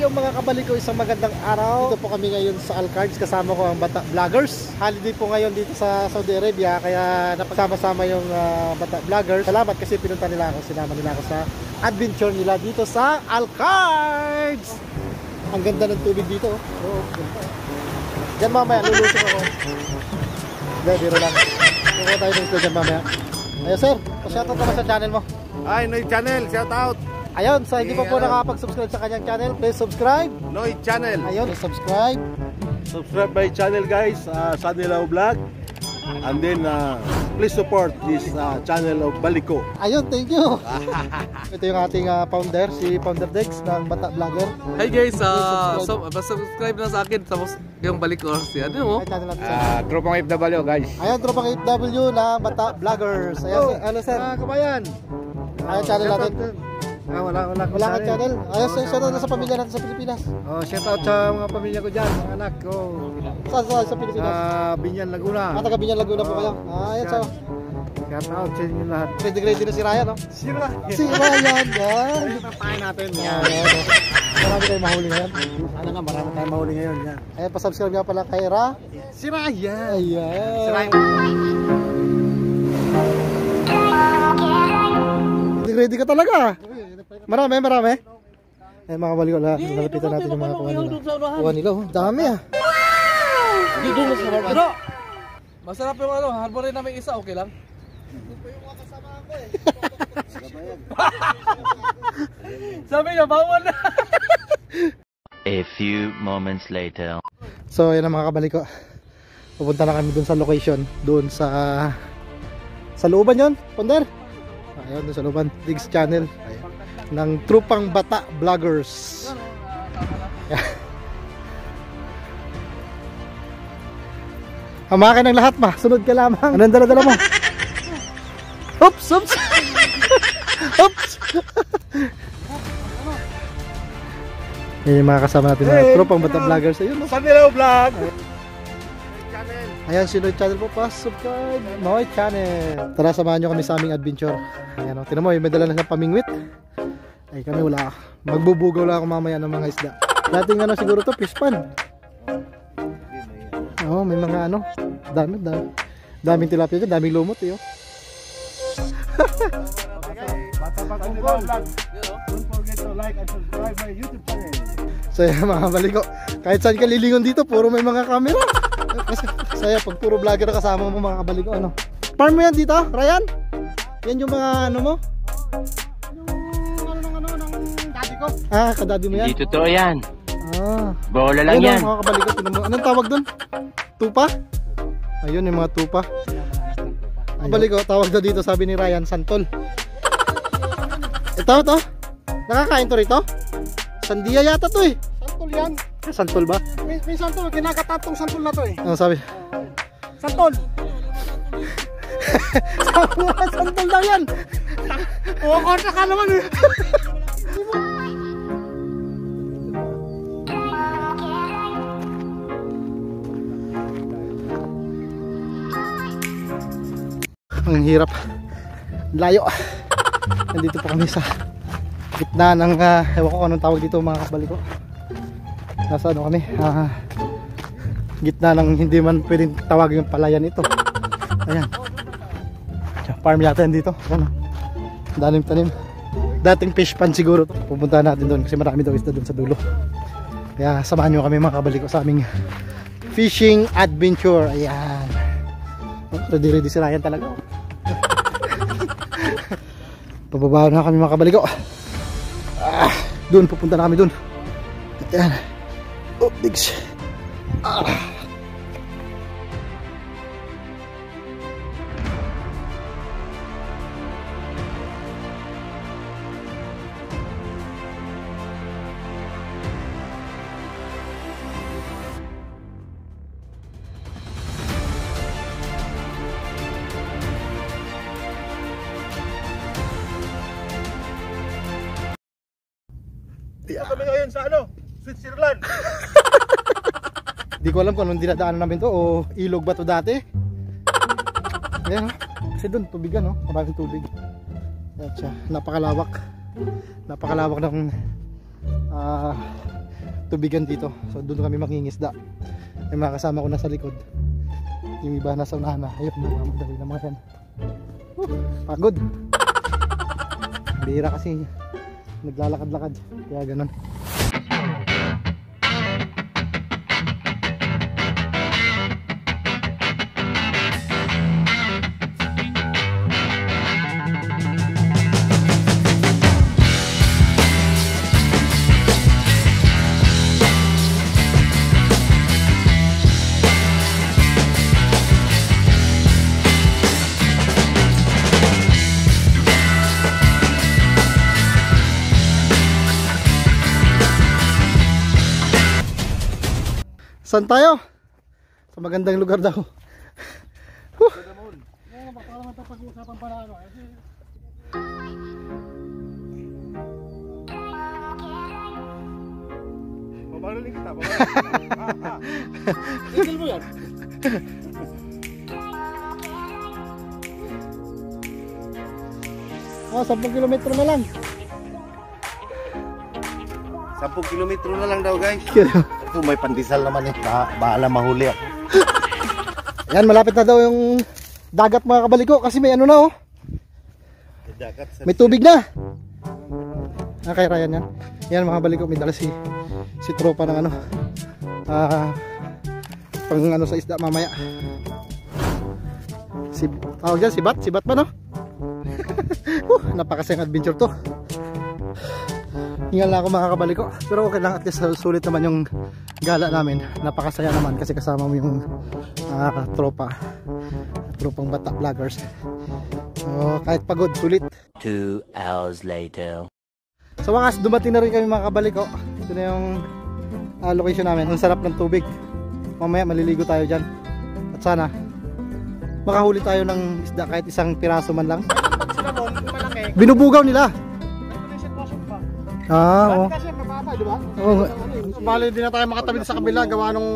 Hello mga kabalik ko, isang magandang araw. Dito po kami ngayon sa Alcards, kasama ko ang Bata Vloggers. Holiday po ngayon dito sa Saudi Arabia, kaya napagsama-sama yung Bata Vloggers. Salamat kasi pinunta nila ako, sinama nila ako sa adventure nila dito sa Alcards. Ang ganda ng tubig dito. Oh, diyan mamaya, lulusong ako. Hindi, biro lang. Kukuha tayo ng ito dyan mamaya. Ayun sir, pa-shoutout naman sa channel mo. Ay, Noy Channel, shoutout. Ayun, sa hindi pa po nakakapag-subscribe sa kanyang channel, please subscribe. Noy Channel. Ayun, subscribe. Subscribe my channel guys, Sanilaw Vlog. And then please support this channel of Baliko. Ayun, thank you. Ito yung ating founder, si Founder Dex ng Bata Vlogger. Hi guys, subscribe na sa akin, tapos yung Baliko si ano mo? Tropang FW guys. Ayun, Tropang FW ng Bata Vloggers. Ayun, ano sir? Kabayan. Ayun, channel natin. Wala Wala kang channel. Ayun, shoutout na sa pamilya natin sa Pilipinas. Oh, shoutout sa mga pamilya ko dyan, mga anak ko. Saan sa Pilipinas? Binyan Laguna. Taga Binyan Laguna po kayo. Ayun, so. Shoutout sa inyo lahat. Ready na si Ryan, no? Si Ryan, yan. Tapain natin. Marami tayong mahuli ngayon. Ano nga, marami tayong mahuli ngayon. Ayun, pa-subscribe nga pala kay Si Ryan. Ayan. Si Ryan. Ready ka talaga. Marami. Eh mga kabalik ko, lalapitan natin yung mga kuha nila. Dami ah. Dito na sa market. Masarap yung ano, harborin namin isa, okay lang? Hindi pa yung mga kasama ko eh. Sabi niya, bawal na. A few moments later. So yun ang mga kabalik ko. Pupunta na kami dun sa location. Dun sa looban yun, Ponder. Ayun, dun sa looban. Diggs channel. Ayun. Ng Tropang Bata Vloggers. Hamakin ng lahat ba? Sunod ka lamang. Anong dala-dala mo? Oops! Oops! Yan yung mga kasama natin mga Tropang Bata Vloggers. Ayun, Sanilaw Vlog. Ayan, si Noy Channel po, subscribe Noy Channel. Tara, samahan nyo kami sa aming adventure. Ayan o, tinan mo, may dala na ng pamingwit. Ay, kami wala. Magbubugaw lang ako mamaya ng mga isda. Dating ano siguro to, fish pan. Oo, may mga ano, daming tilapia dyan, daming lumot eh. Don't forget to like and subscribe my YouTube channel. So yan mga baliko, kahit saan ka lilingon dito, puro may mga camera. Kasi saya pag puro vlogger kasama mo mga kabaliko. Ano? Farm mo yan dito, Ryan? Yan yung mga ano mo? Ng daddy ko. Ah, kadaddy mo yan? Hindi totoo yan. Ah. Bola lang yan. Mga kabaliko, anong tawag doon? Tupa? Ayun yung mga tupa. Kabaliko, tawag na dito, sabi ni Ryan, santol. Ito. Nakakain to rito? Sandia yata to eh. Santol yan. Santol ba? May santol, kinakatatong santol na to eh. Ano sabi? Santol. Santol daw yan. Kumakorta ka naman eh. Ang hirap. Layo. Nandito po kami sa gitna ng ewan ko anong tawag dito mga kabaliko. Nasa ano kami? Gitna ng hindi man pwedeng tawagin yung palayan ito. Ayan. Farm yata yan dito. Ayan. Dalim tanim. Dating fish pan siguro to. Pupunta natin doon kasi marami daw isda doon sa dulo. Kaya samahan nyo kami mga kabaliko sa aming fishing adventure. Ayan. Ready si Ryan talaga. Pababa na kami mga kabaliko. Doon, pupunta na kami doon. Ayan. Oh, digs. Kami ngayon sa ano? Switzerland. Di ko alam kung anong dinadaanan namin to o ilog ba to dati. Ayan, kasi doon tubigan, no? Maraming tubig. At siya, napakalawak ng tubigan dito. So doon kami mangingisda. May mga kasama ko nasa likod. Yung iba nasa unahan na. Ayun, nagmamadali na mga yan. Pagod. Bihira kasi naglalakad-lakad. Kaya ganun. Saan tayo? Sa magandang lugar daw. Pabalulin kita, Tigil mo yan. Oh, 10 kilometro na lang. 10 kilometro na lang daw guys. Ito may pandesal naman eh. Bahala mahuli ako. Yan, malapit na daw yung dagat mga kabaliko kasi may ano na oh. May tubig na. Kay Ryan yan. Yan mga kabaliko, may dala si tropa ng ano. Pang ano sa isda mamaya. Tawag dyan, sibat ba no? Napakasayang adventure to. Hingal na ako mga kabaliko. Pero okay lang, at least sulit naman yung gala namin. Napakasaya naman kasi kasama mo yung tropang bata vloggers. So kahit pagod, sulit. 2 hours later. Sa wakas, dumating na rin kami mga kabaliko. Ito na yung location namin. Ang sarap ng tubig. Mamaya maliligo tayo dyan. At sana makahuli tayo ng isda kahit isang piraso man lang. Binubugaw nila. Oo. Kasi mababa, di ba? Oo. Bali din na tayo makatawid sa kabila gawa nung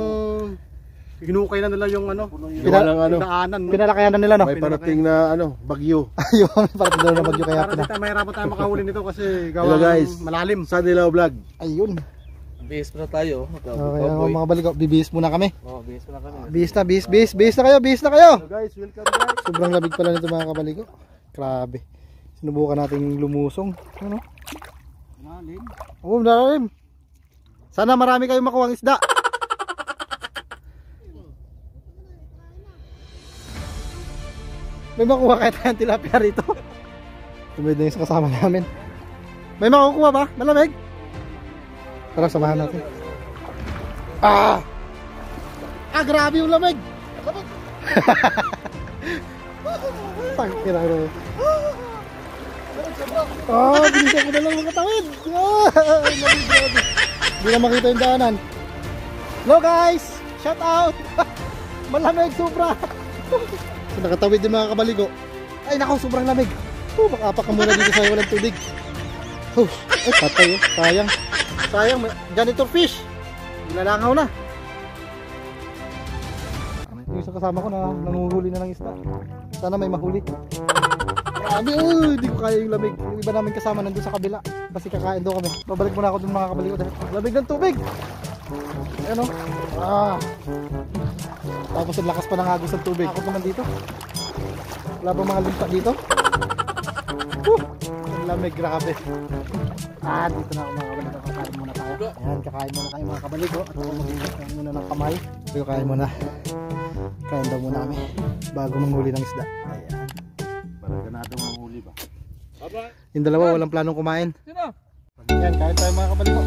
hinukay na nila yung ano, Ano, Pinalakayan na nila no. may parating na ano, bagyo. Ayun, parang doon na bagyo kaya para di tayo mahirapan tayo makahuli nito kasi gawa Hello guys, ng malalim. Sanilaw Vlog. Ayun. Bihis na tayo. Okay, mga baliko, bibihis muna kami. Oh, bihis na kami. Bihis na kayo, bihis na kayo. Hello guys, welcome guys. Sobrang labig pala nito mga kabaliko. Grabe. Sinubukan nating lumusong. Ano? Malalim. Oo, malalim. Sana marami kayong makuhang isda. May makuha kaya tayong tilapia rito. Tumid na yung kasama namin. May makukuha ba? Malamig? Tara, samahan natin. Grabe yung lamig. Tangkira rin. Bilisan ko na lang makatawid. Hindi na makita yung daanan. Hello guys! Shout out! Malamig sobra! So, nakatawid din mga kabaliko. Ay nako, sobrang lamig. Makapak ka muna dito sa walang tubig. Ay patay oh. Sayang. Sayang, janitor fish. Nilalangaw na. Yung isang kasama ko na nanguhuli na ng isda. Sana may mahuli. Grabe, hindi ko kaya yung lamig. Yung iba namin kasama nandun sa kabila. Basta kakain doon kami. Babalik muna ako dun mga kabaliko. Lamig ng tubig. Ayan o. Tapos ang lakas pa ng agos ng tubig. Ako naman dito. Wala pa mga limpa dito. Ang lamig, grabe. Dito na ako mga kabaliko. Kakain muna tayo. Ayan, kakain muna kayo mga kabaliko. At ako mag-iingat muna ng kamay. Pero kain muna. Kain daw muna kami bago manghuli ng isda. Ayan. Ganadong manghuli ba? Yung dalawa walang planong kumain. Sino? Ayan, kain tayo mga kabaliko.